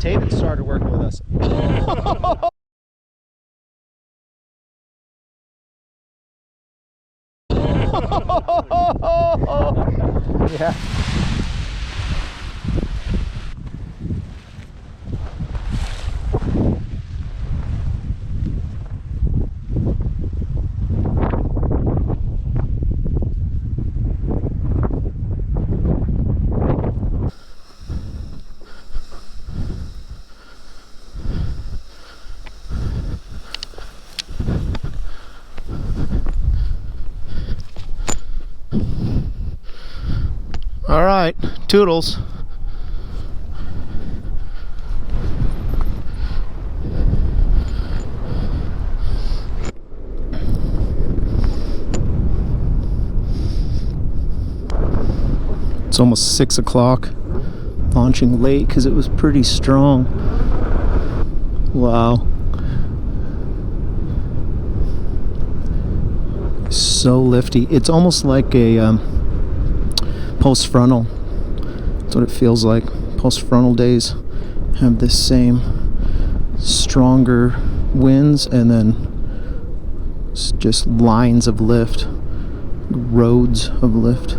Taven started working with us. Yeah. All right, toodles. It's almost 6 o'clock. Launching late because it was pretty strong. Wow. So lifty. It's almost like a post-frontal. That's what it feels like. Post-frontal days have this same stronger winds and then just lines of lift, roads of lift.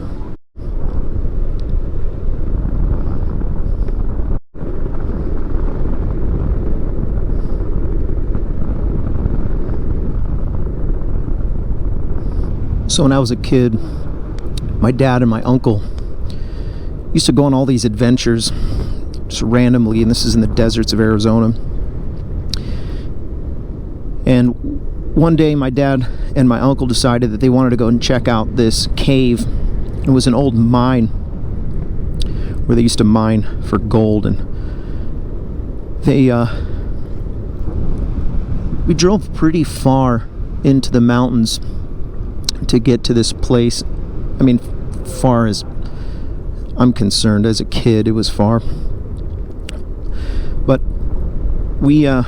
So when I was a kid, my dad and my uncle used to go on all these adventures just randomly, and this is in the deserts of Arizona. And one day my dad and my uncle decided that they wanted to go and check out this cave. It was an old mine where they used to mine for gold, and we drove pretty far into the mountains to get to this place. I mean, far as I'm concerned, as a kid, it was far. But we ended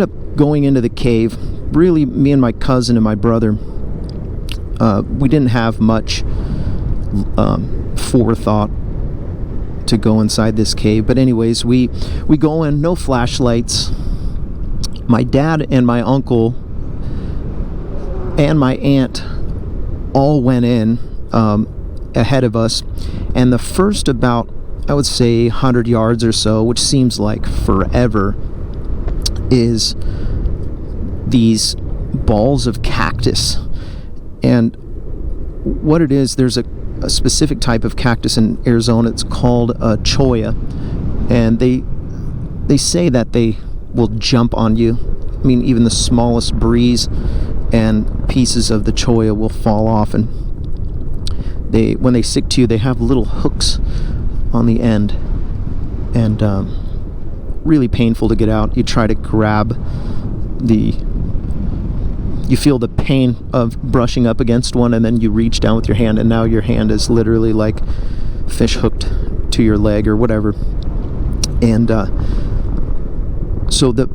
up going into the cave. Really, me and my cousin and my brother, we didn't have much forethought to go inside this cave. But anyways, we go in, no flashlights. My dad and my uncle and my aunt all went in ahead of us, and the first about, I would say, 100 yards or so, which seems like forever, is these balls of cactus. And what it is, there's a specific type of cactus in Arizona. It's called a cholla, and they say that they will jump on you. I mean, even the smallest breeze and pieces of the cholla will fall off, and when they stick to you, they have little hooks on the end, and really painful to get out. You try to grab you feel the pain of brushing up against one, and then you reach down with your hand, and now your hand is literally like fish hooked to your leg or whatever. And so the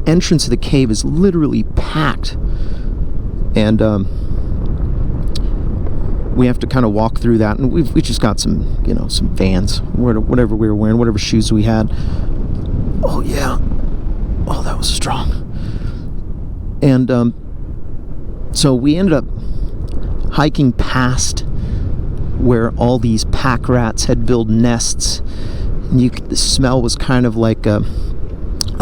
entrance of the cave is literally packed, and we have to kind of walk through that, and we just got some Vans, whatever we were wearing, whatever shoes we had. Oh yeah, oh, that was strong. And so we ended up hiking past where all these pack rats had built nests, and the smell was kind of like a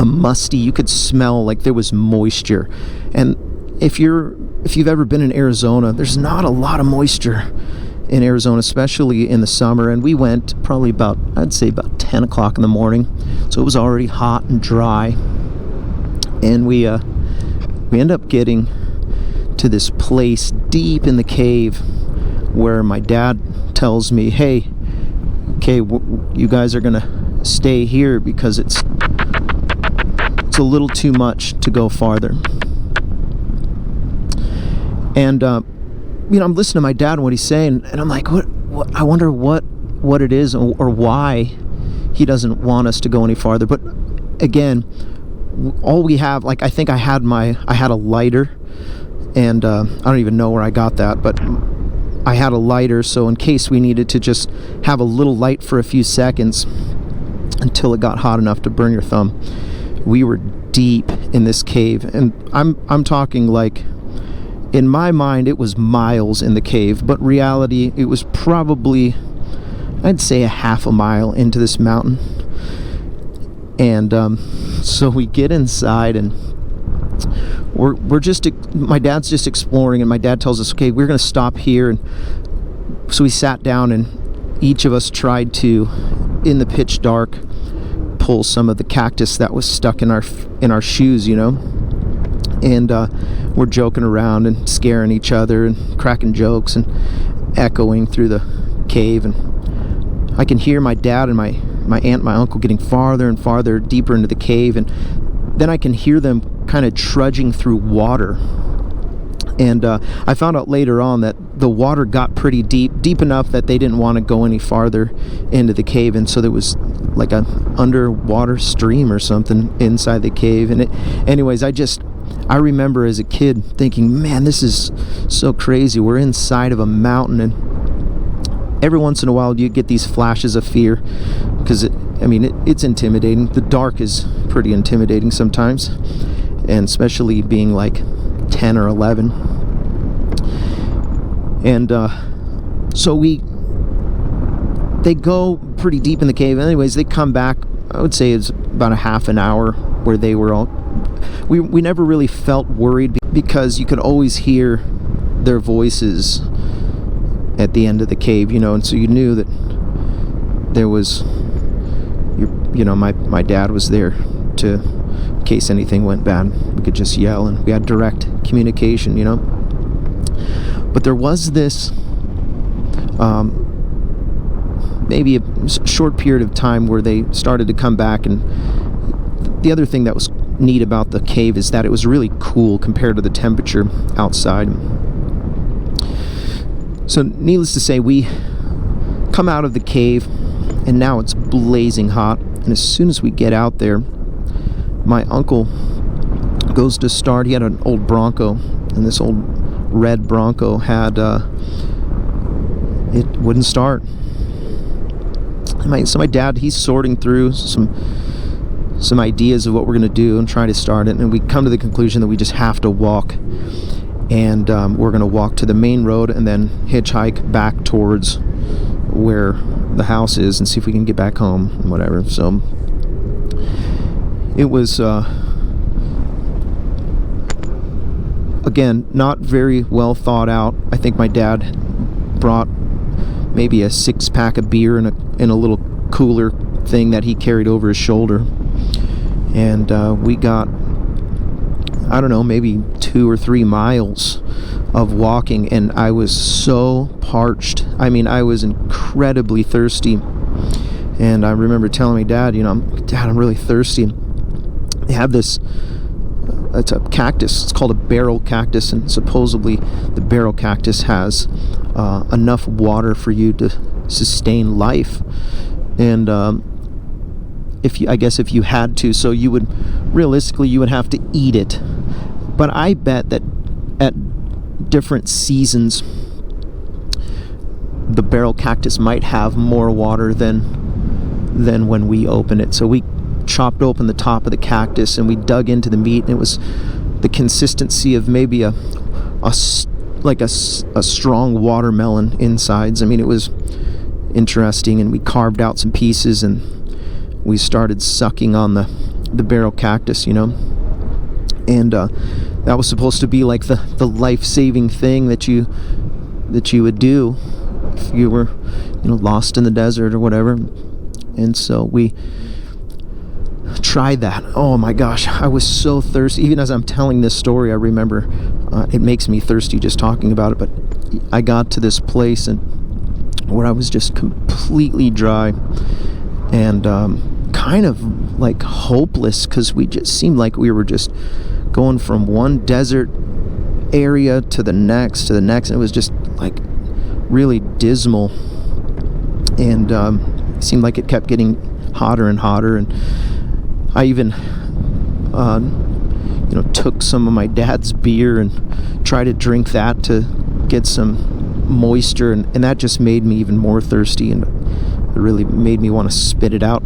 musty. You could smell like there was moisture, and if you've ever been in Arizona, there's not a lot of moisture in Arizona, especially in the summer. And we went probably about 10 o'clock in the morning, so it was already hot and dry. And we end up getting to this place deep in the cave where my dad tells me, hey, okay, you guys are gonna stay here because it's a little too much to go farther. And I'm listening to my dad and what he's saying, and I'm like, what I wonder what it is, or why he doesn't want us to go any farther. But again, all we have, like, I think I had a lighter, and I don't even know where I got that, but I had a lighter, so in case we needed to just have a little light for a few seconds, until it got hot enough to burn your thumb. We were deep in this cave, and I'm talking like, in my mind it was miles in the cave, but reality it was probably, I'd say, a half a mile into this mountain. And so we get inside, and we're just, my dad's just exploring, and my dad tells us, okay, we're gonna stop here. And so we sat down, and each of us tried to, in the pitch dark, pull some of the cactus that was stuck in our shoes, you know. And we're joking around and scaring each other and cracking jokes and echoing through the cave. And I can hear my dad and my aunt and my uncle getting farther and farther deeper into the cave, and then I can hear them kind of trudging through water. And I found out later on that the water got pretty deep enough that they didn't want to go any farther into the cave, and so there was like a underwater stream or something inside the cave. And anyways, I remember as a kid thinking, man, this is so crazy. We're inside of a mountain, and every once in a while you get these flashes of fear, because it's intimidating. The dark is pretty intimidating sometimes, and especially being like 10 or 11. And so they go pretty deep in the cave. Anyways, they come back, I would say it's about a half an hour, where they were all, we never really felt worried, because you could always hear their voices at the end of the cave, you know. And so you knew that there was, my dad was there to, in case anything went bad, we could just yell, and we had direct communication, you know. But there was this maybe a short period of time where they started to come back. And the other thing that was neat about the cave is that it was really cool compared to the temperature outside. So needless to say, we come out of the cave, and now it's blazing hot. And as soon as we get out there, my uncle goes to start. He had an old Bronco, and this old red Bronco had it wouldn't start. So my dad, he's sorting through some ideas of what we're going to do and try to start it, and we come to the conclusion that we just have to walk. And we're going to walk to the main road and then hitchhike back towards where the house is and see if we can get back home and whatever. So it was again, not very well thought out. I think my dad brought maybe a 6-pack of beer in a little cooler thing that he carried over his shoulder. And we got, I don't know, maybe 2 or 3 miles of walking, and I was so parched. I mean, I was incredibly thirsty. And I remember telling my dad, Dad, I'm really thirsty. And they have this, it's a cactus, it's called a barrel cactus, and supposedly the barrel cactus has enough water for you to sustain life. And if you had to, so you would have to eat it. But I bet that at different seasons the barrel cactus might have more water than when we open it. So we chopped open the top of the cactus and we dug into the meat, and it was the consistency of maybe a strong watermelon insides. I mean, it was interesting. And we carved out some pieces and we started sucking on the barrel cactus, and that was supposed to be like the life-saving thing that you would do if you were lost in the desert or whatever. And so we tried that. Oh my gosh, I was so thirsty. Even as I'm telling this story, I remember it makes me thirsty just talking about it. But I got to this place and where I was just completely dry and kind of like hopeless, because we just seemed like we were just going from one desert area to the next, and it was just like really dismal. And it seemed like it kept getting hotter and hotter. And I even took some of my dad's beer and tried to drink that to get some moisture, and that just made me even more thirsty, and it really made me want to spit it out.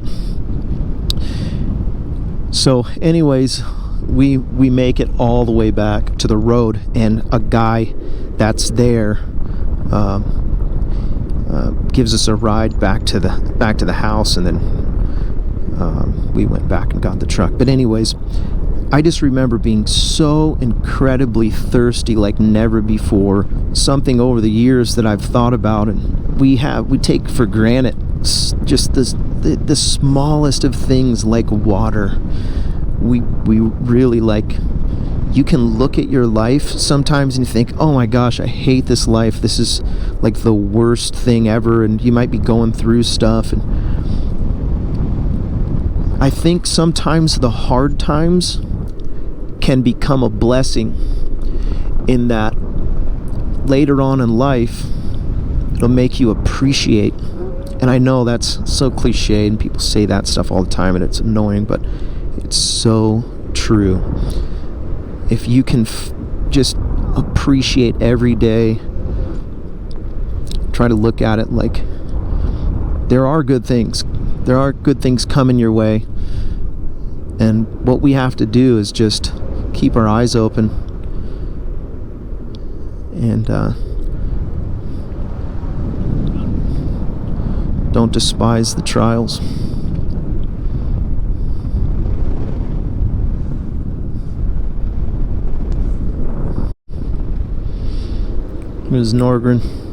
So anyways, we make it all the way back to the road, and a guy that's there gives us a ride back to the house, and then we went back and got the truck. But anyways, I just remember being so incredibly thirsty like never before. Something over the years that I've thought about, and we take for granted just the smallest of things like water. We really, like, you can look at your life sometimes and you think, oh my gosh, I hate this life. This is like the worst thing ever. And you might be going through stuff. And I think sometimes the hard times can become a blessing, in that later on in life, it'll make you appreciate. And I know that's so cliche and people say that stuff all the time and it's annoying, but it's so true. If you can just appreciate every day, try to look at it like there are good things. There are good things coming your way. And what we have to do is just keep our eyes open and don't despise the trials. Ms. Norgren.